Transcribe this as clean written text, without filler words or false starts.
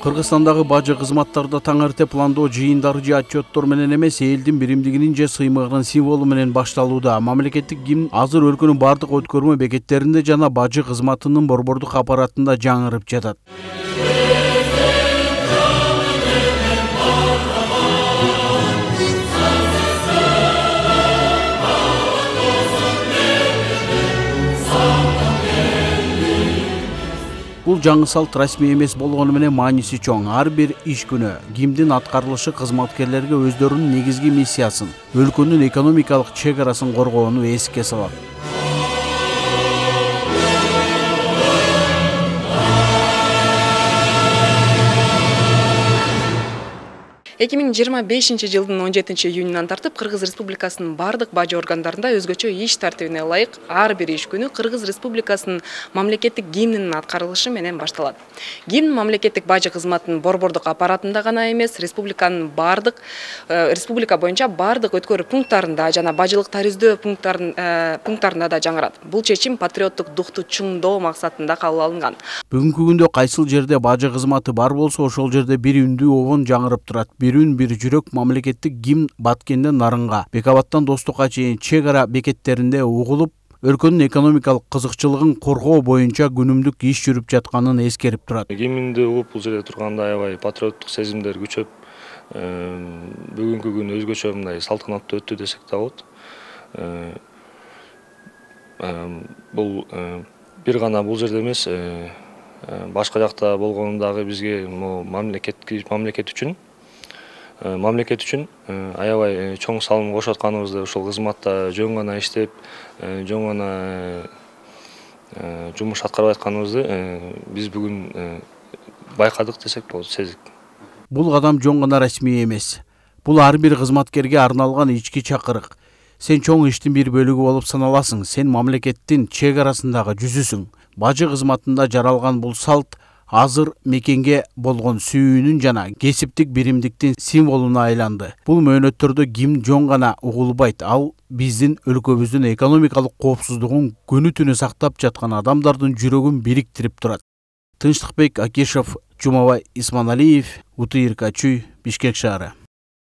Кыргызстандагы бажы кызматтарда таң эрте пландоо жыйындары же отчеттор менен эмес, элдин биримдигинин же сыймыгынын символу менен башталууда. Мамлекеттик гимн азыр өлкөнүн бардык өткөрмө бекеттеринде жана бажы кызматынын борбордук аппаратында жаңырып жатат. Бул жаңы салт расмий эмес болгону менен мааниси чоң. Ар бир иш күнү гимндин аткарылышы кызматкерлерге өздөрүнүн негизги миссиясын, өлкөнүн экономикалык чек арасын коргоону эске салат. 2025 жылдын 17 июнунан тартып Кыргыз Республикасынын бардык бажы органдарында өзгөчө иш тартибине ылайык ар бир иш күнү Кыргыз Республикасынын мамлекеттик гимнинин аткарылышы менен башталат. Гимн мамлекеттик бажы кызматынын борбордук аппаратында гана эмес, республика боюнча бардык өткөрүү пункттарында жана бажылык тарыздөө пункттарында да жаңырат. Бул чечим патриоттук духту чыңдоо максатында кабыл алынган. Бүгүнкү күндө кайсыл жерде бажы кызматы бар болсо, ошол жерде бир үндүү обон жаңырып турат. Bir ün bir жүрөк мамлекеттик гимн Баткенден Нарынга, Бекабаттан Достукка чейин чек ара бекеттеринде угулуп, өлкөнүн экономикалык кызыкчылыгын коргоо боюнча күнүмдүк иш жүрүп жатканын эскерип турат. Гимнди угуп бул жерде турганда аябай патриоттук сезимдер күчөп, бүгүнкү күн өзгөчө мындай салтанаттуу өттү десек да болот. Бул бир гана бул жерде эмес, башка жакта болгондагы бизге мамлекет үчүн аябай чоң салым кошуп атканыбызды, ушул кызматта жөн гана иштеп, жөн гана жумуш аткарып атканыбызды биз бүгүн байкадык десек болот, сездик. Бул кадам жөн гана расмий эмес. Бул ар бир кызматкерге арналган ички чакырык. Сен чоң иштин бир бөлүгү болуп саналасың. Сен мамлекеттин чек арасындагы жүзүсүң. Бажы кызматында жаралган бул салт азыр мекенге болгон сүйүүнүн жана кесиптик биримдиктин символуна айланды. Бул мөөнөттөрдө гимн жөн гана угулбайт, ал биздин өлкөбүздүн экономикалык коопсуздугун күнү түнү сактап жаткан адамдардын жүрөгүн бириктирип турат. Тынчтыкбек Акишев, Жумабай Исманалиев, УТИРК Чүй, Бишкек шаары.